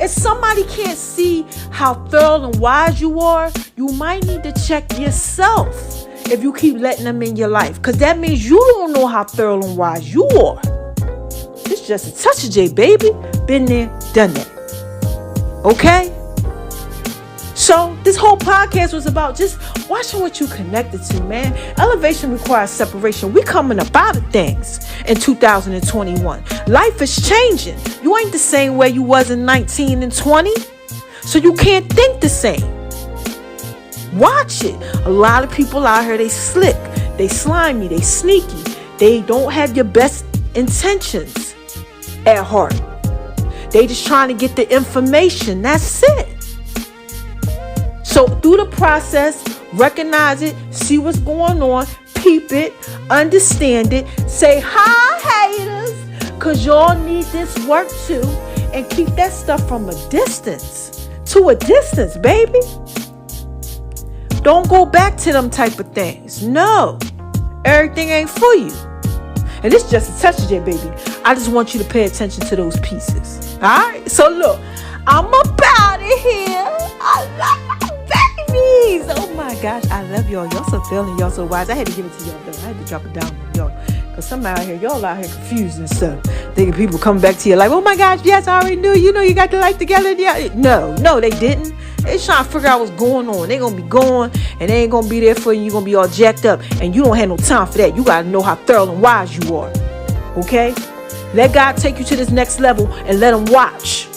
If somebody can't see how thorough and wise you are, you might need to check yourself if you keep letting them in your life. Because that means you don't know how thorough and wise you are. It's just a touch of J, baby. Been there, done that. Okay? So this whole podcast was about just watching what you connected to, man. Elevation requires separation. We coming up out of things in 2021. Life is changing. You ain't the same way you was in 19 and 20. So you can't think the same. Watch it. A lot of people out here, they slick, they slimy, they sneaky. They don't have your best intentions at heart. They just trying to get the information. That's it. So through the process, recognize it, see what's going on, peep it, understand it, say hi haters, because y'all need this work too, and keep that stuff from a distance, to a distance, baby. Don't go back to them type of things. No, everything ain't for you. And it's just a touch of it, baby. I just want you to pay attention to those pieces. All right? So look, I'm about it here. I love my babies. Oh my gosh, I love y'all. Y'all so feeling, y'all so wise. I had to give it to y'all though. I had to drop it down on y'all. Because somebody out here, y'all out here confused and stuff. Thinking people coming back to you like, oh my gosh, yes, I already knew. You know you got the life together. Yeah. No, they didn't. They trying to figure out what's going on. They gonna be going and they ain't gonna be there for you. You gonna be all jacked up. And you don't have no time for that. You gotta know how thorough and wise you are. Okay? Let God take you to this next level and let him watch.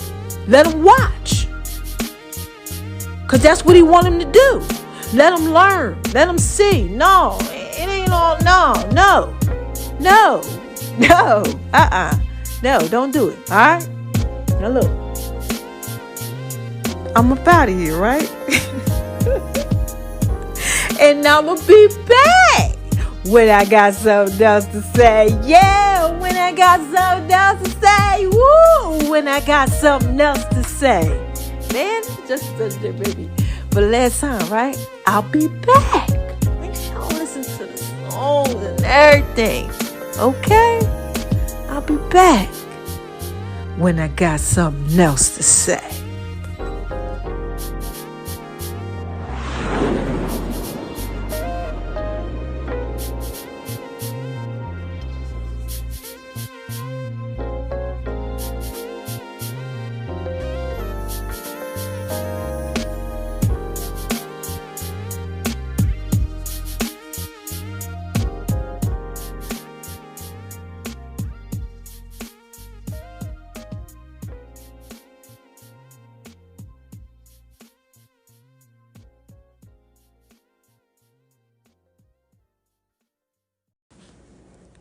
Let him watch. Because that's what he want him to do. Let him learn. Let him see. No, it ain't all. No. No, don't do it. All right? Now look, I'm up out of here, right? and I'ma be back when I got something else to say. Yeah, when I got something else to say. Woo, when I got something else to say. Man, just baby. But last time, right? I'll be back. Make sure you listen to the songs and everything. Okay? I'll be back when I got something else to say.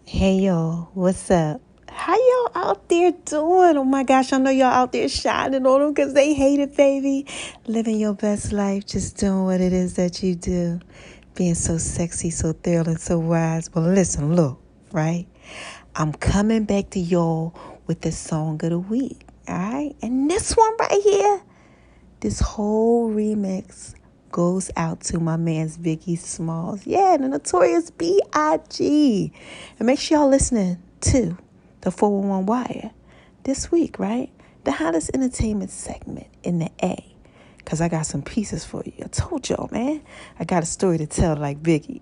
Hey y'all, what's up? How y'all out there doing? Oh my gosh, I know y'all out there shining on them because they hate it, baby. Living your best life, just doing what it is that you do. Being so sexy, so thrilling, so wise. Well, listen, look, right? I'm coming back to y'all with the song of the week, all right? And this one right here, this whole remix goes out to my man's Biggie Smalls. Yeah, the Notorious B.I.G. And make sure y'all listening to the 411 Wire this week, right? The hottest entertainment segment in the A. Because I got some pieces for you. I told y'all, man. I got a story to tell like Biggie.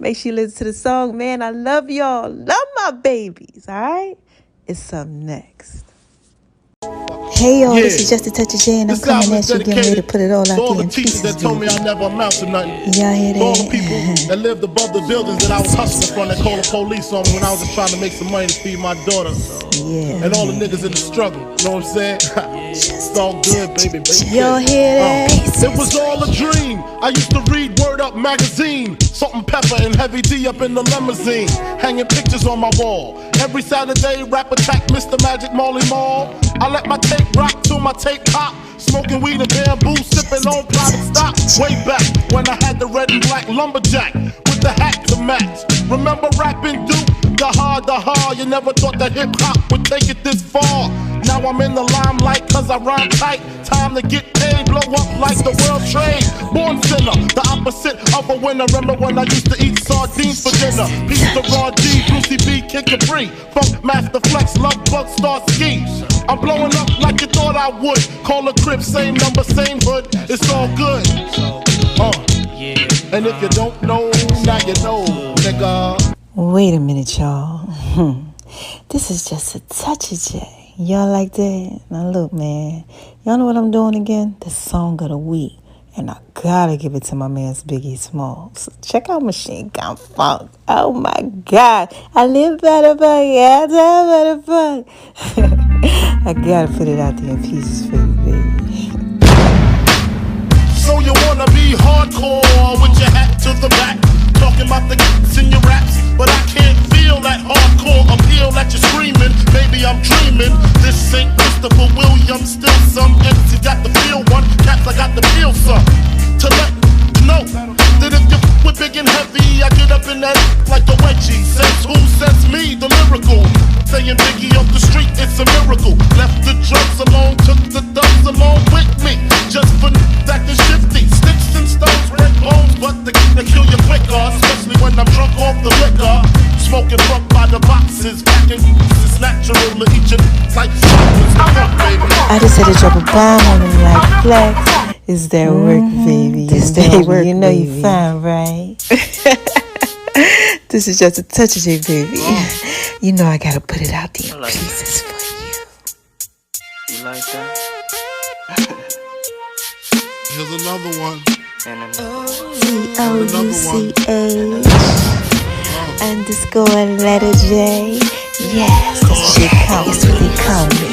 Make sure you listen to the song, man. I love y'all. Love my babies, all right? It's up next. Hey y'all, this is just a touch of J, and I'm coming at you, getting ready to put it all out there in pieces. That told me I never amount to nothing. Y'all hear that? All the people that lived above the buildings that I was hustling from, that called the police on me when I was just trying to make some money to feed my daughter. Yeah. And all the niggas in the struggle, you know what I'm saying? It's all good, baby. Y'all hear that? It was all a dream. I used to read Word Up magazine, Salt and Pepper and Heavy D up in the limousine, hanging pictures on my wall. Every Saturday, rap attack, Mr. Magic Marley Marl. I let my tape rock till my tape pop. Smoking weed and bamboo, sipping on private stock. Way back when I had the red and black lumberjack with the hat to match. Remember rapping Duke? The hard, you never thought that hip-hop would take it this far. Now I'm in the limelight cause I rhyme tight. Time to get paid, blow up like the world trade. Born sinner, the opposite of a winner. Remember when I used to eat sardines for dinner? Pieces of raw D, Brucey B, Kid Capri, Funk Master Flex, Love Bug, Star Ski. I'm blowing up like you thought I would. Call a crib, same number, same hood. It's all good. And if you don't know, now you know, nigga. Wait a minute, y'all. This is just a touch of J. Y'all like that? Now look, man. Y'all know what I'm doing again? The song of the week. And I gotta give it to my man's Biggie Smalls. Check out Machine Gun Funk. Oh my God. I live by the fuck. Yeah, I live by the fuck. I gotta put it out there in pieces for you, baby. So you wanna be hardcore with your hat to the back, talking about the g***s in your raps, but I can't feel that hardcore appeal that you're screaming. Baby, I'm dreaming. This ain't Christopher Williams, still some MC got the feel one. Caps, I got the feel some. To let you know that if you with big and heavy, I get up in that like a wedgie. Says who? Says me, the lyrical. Saying Biggie off the street, it's a miracle. Left the drugs alone, took the dubs along with me. Just for that is shifty. Sticks and stones, break bones, but they kill you quicker. Especially when I'm drunk off the liquor. Smoking fuck by the boxes, packing it's natural to eat your like I just had to drop a bomb on him like flex. Is that work, baby? Is that work, You know baby? you fine, right? This is just a touch of J, baby. You know I gotta put it out there in pieces for you. You like that? Here's another one. C-O-U-C-H underscore letter J. Yes, that's shit count. That's what they call me.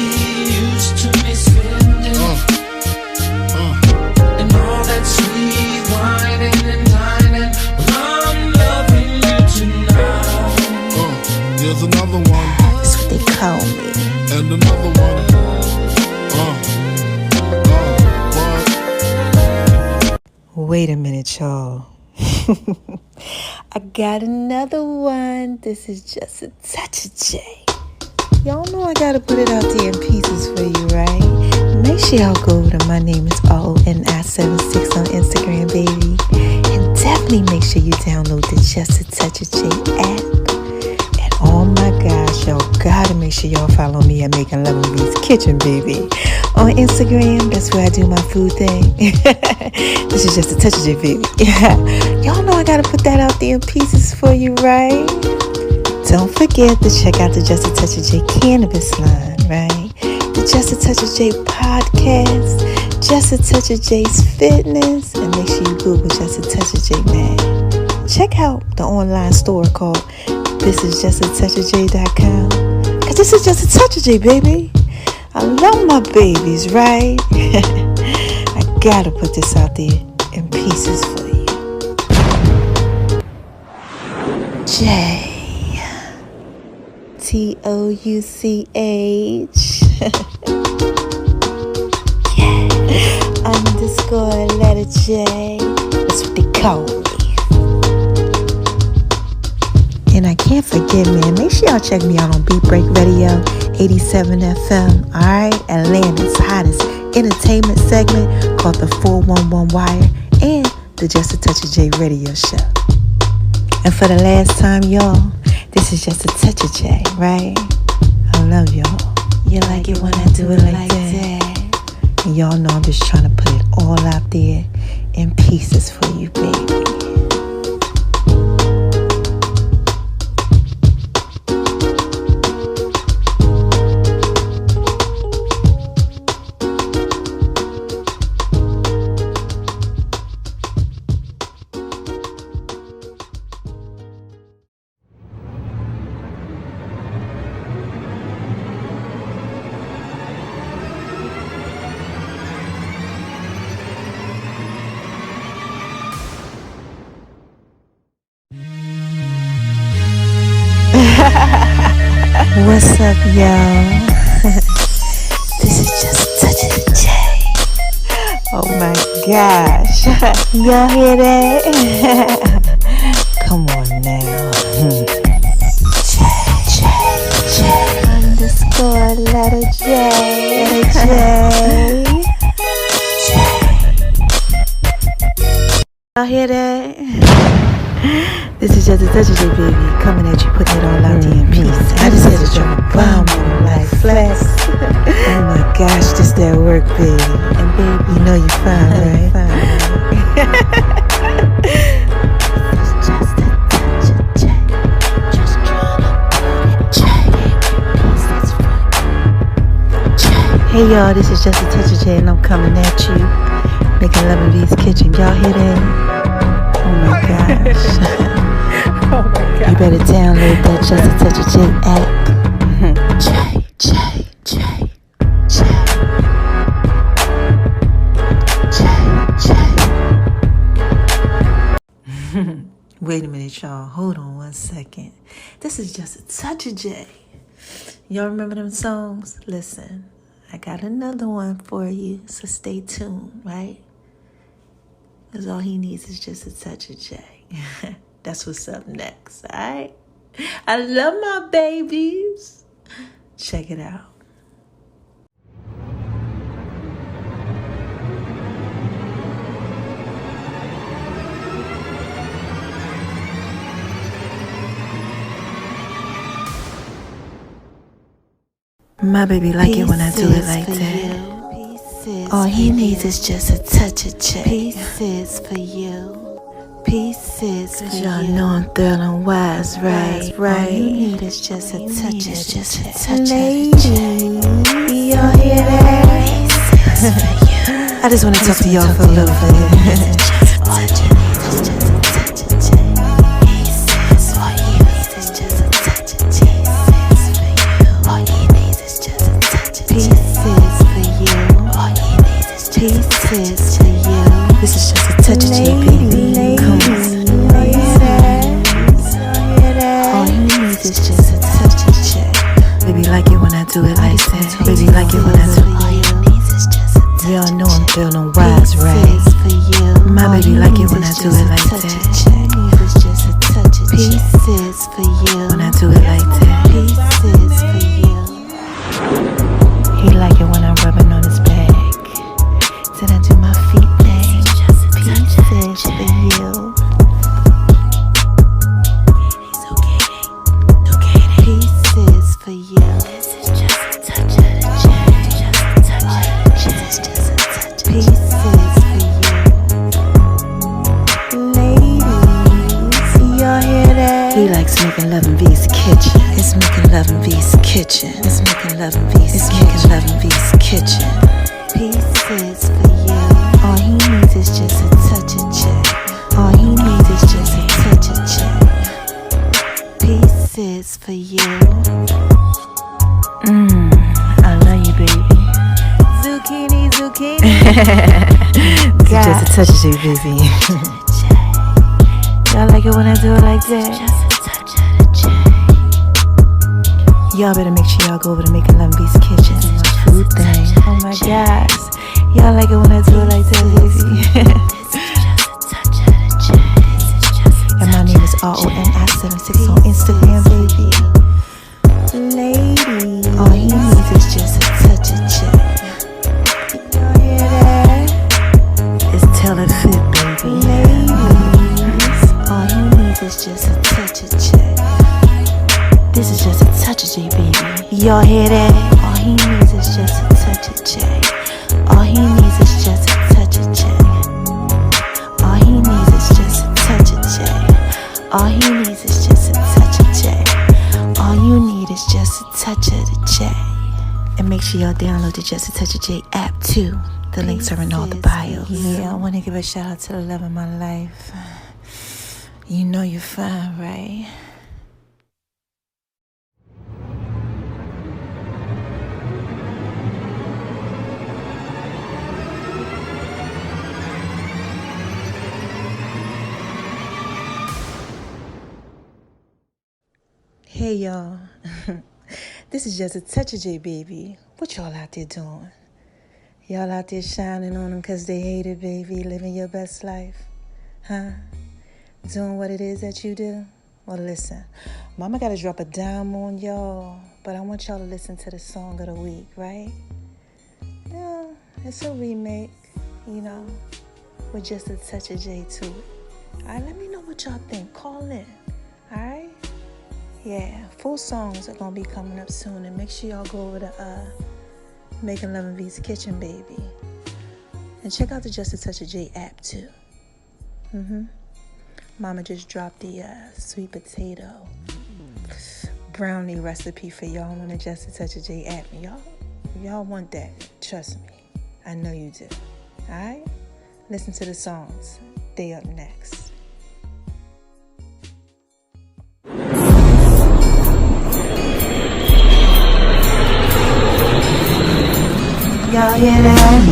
And all that sweet whining and dining, well, I'm loving you tonight. Here's another one. That's what they call me. And another one. Wait a minute, y'all. I got another one. This is just a touch of J. Y'all know I gotta put it out there in pieces for you, right? Make sure y'all go over to My Name is RONI76 on Instagram, baby. And definitely make sure you download the Just a Touch of J app. And oh my gosh, y'all gotta make sure y'all follow me at Making Love in B's Kitchen, baby. On Instagram, that's where I do my food thing. This is Just a Touch of J, baby. Y'all know I gotta put that out there in pieces for you, right? Don't forget to check out the Just a Touch of J cannabis line, right? The Just a Touch of J podcast, Just a Touch of J's fitness, and make sure you Google Just a Touch of J, man. Check out the online store called thisisjustatouchofj.com, because this is Just a Touch of J, baby. I love my babies, right? I gotta put this out there in pieces for you. J. Touch. Yeah. Underscore letter J. That's what they call me. And I can't forget, man, make sure y'all check me out on Beat Break Radio 87 FM. Alright, Atlanta's hottest entertainment segment called the 411 Wire and the Just a Touch of J radio show. And for the last time, y'all, this is Just a Touch of J, right? I love y'all. You like it when I do it like that. And y'all know I'm just trying to put it all out there in pieces for you, baby. What's up, y'all? This is Just a Touch of J. Oh my gosh. Y'all hear that? Come on now. J. Underscore letter J. Y'all hear that? This is Just a Touch of J, baby, coming at you, putting it all out there in peace. I just had to drop a bomb on like flex. Oh my gosh, this that work, baby. And baby, you know you fine, right? It's just a touch of J. Just trying to put it J. Hey y'all, this is Just a Touch of J, and I'm coming at you, Making Love in B's Kitchen. Y'all hear that? Oh my gosh. Oh my God. You better download that Just a Touch of J app. J. Wait a minute, y'all. Hold on one second. This is Just a Touch of J. Y'all remember them songs? Listen, I got another one for you, so stay tuned, right? Because all he needs is just a touch of J. That's what's up next, alright? I love my babies. Check it out. My baby like it when I do it like that. All he needs is just a touch of J. Pieces for you. Pieces for y'all you. Know I'm thrilling wise, right? All you need is just a touch of J. Y'all hear that? I just want to talk to y'all for a little bit. All you need is just a touch of J. All you need is just a touch of J. All you need is just a touch of J. Pieces for you. All you need is pieces for you. This is just a touch of J, baby. Come on. All you need is just a touch of J. Baby, like it when I do it like that. Baby, like it when I do it. Y'all know I'm feeling wise, right? For you. he like it when I do it like that. It's just a touch of pieces for you. When I do it like that. Pieces for you. He like it when I'm rubbing on his back. Then I do my feet thing. Pieces for you. Pieces for you. This is just a touch of the pieces for you. Ladies, y'all hear that? He likes making love in V's kitchen. It's making love in V's kitchen. It's making love in V's kitchen. It's making love in V's kitchen. Pieces for you. All he needs is just a touch of check. All he needs is just a touch of check. Pieces for you. I love you, baby. Zucchini. Just a touch of you, baby. Y'all like it when I do it like that? Y'all better make sure y'all go over to Making Love in V's kitchen. My food thing. Oh my gosh. Y'all like it when I do it like that, baby. And my name is RONI76 on Instagram, baby. Ladies, All he needs is just a touch of check. y'all hear that? It's tell it fit, baby. Ladies, all he needs is just a touch of check. This is just a touch of J, baby. Y'all hear that? All he needs is just a touch of check. All he needs is just a touch of check. All he needs is just a touch of check. All he needs is just a touch of check. All you need is just a touch of the check. And make sure y'all download the Just a Touch of J app too. The links are in all the bios. Yeah, I want to give a shout out to the love of my life. You know you're fine, right? Hey y'all, this is Just a Touch of J, baby. What y'all out there doing? Y'all out there shining on them because they hate it, baby, living your best life, huh? Doing what it is that you do? Well, listen, mama got to drop a dime on y'all, but I want y'all to listen to the song of the week, right? Yeah, it's a remake, you know, with just a touch of J to it. All right, let me know what y'all think. Call in, all right? Yeah, full songs are going to be coming up soon. And make sure y'all go over to Making Love in V's kitchen, baby. And check out the Just a Touch of J app, too. Mama just dropped the sweet potato brownie recipe for y'all on the Just a Touch of J app. And y'all want that. Trust me. I know you do. All right? Listen to the songs. They up next. Y'all hear that?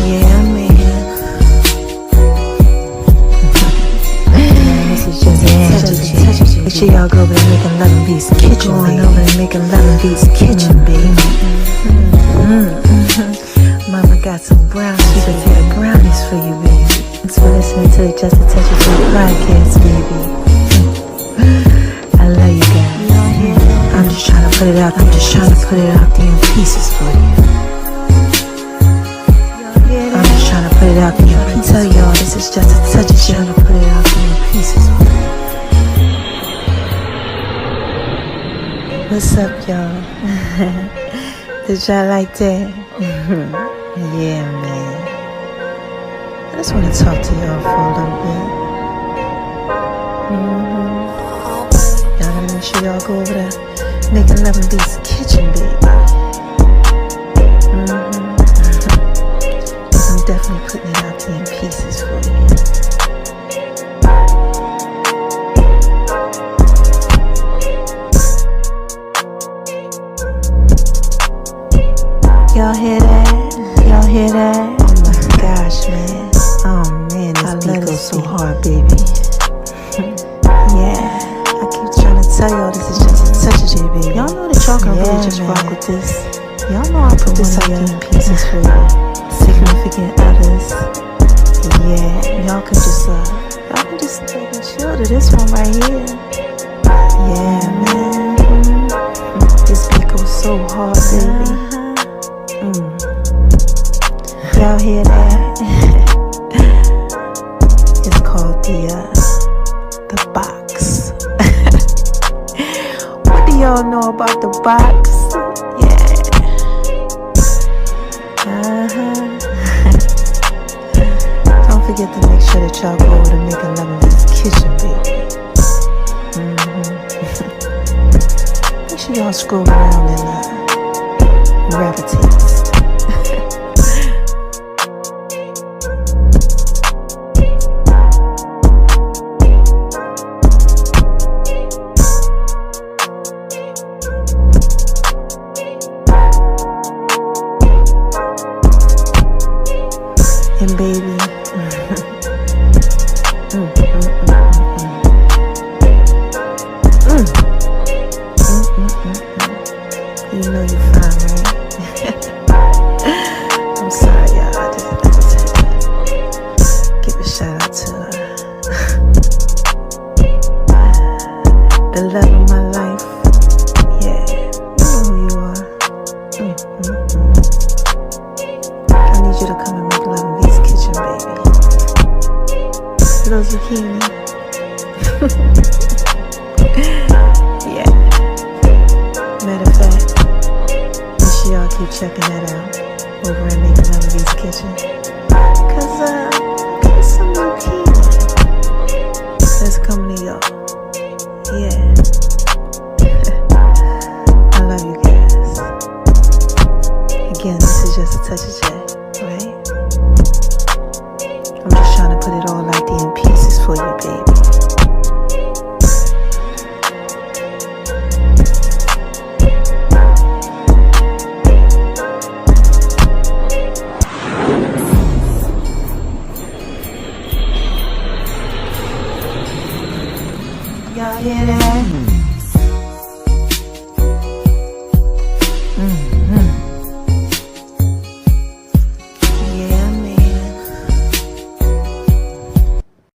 Yeah, man. This is just a touch of J. Make sure y'all go over to Making Love in V's kitchen, baby. Going over to Making Love in V's kitchen, baby. Mama got some brownies. She could take brownies for you, baby. Thanks for listening to the Just a Touch of J podcast, baby. I love you guys. I'm just trying to put it out. I'm just trying to put it out there in pieces for you. I'm just trying to put it out there. I tell y'all this is just a touch of trying to put it out there in pieces for you. What's up, y'all? Did y'all like that? Yeah, man. I just want to talk to y'all for a little bit. Y'all gotta make sure y'all go over there Making Love in V's kitchen, baby. Cause I'm definitely putting it out there in pieces for you. Y'all hear that? Y'all hear that? Oh my gosh, man. Oh man, this beat goes so hard, baby. Yeah. Tell y'all this is just a touch of J, baby. Y'all know that y'all can really just rock with this. Y'all know I put this out in pieces for you. Significant others. Yeah, y'all can just take and chill to this one right here. Yeah, man. This beat goes so hard, baby. Y'all hear that? It's called the box. What do y'all know about the box? Yeah. Don't forget to make sure that y'all go over to Making Love in This Kitchen, baby. Make sure y'all scroll around and rev a taste. And baby, you know you're fine, right? I'm sorry, y'all. I just had to give a shout out to the love of my life. Yeah, you know who you are. I need you to come and make love in V's kitchen, baby. Little zucchini. Yeah. Matter of fact, make sure y'all keep checking that out over at Making Love in V's kitchen. Cause got some zucchini that's coming to y'all. Yeah. I love you guys. Again, this is just a touch of J, right? I'm just trying to put it all out there in pieces for you, baby. Y'all hear that?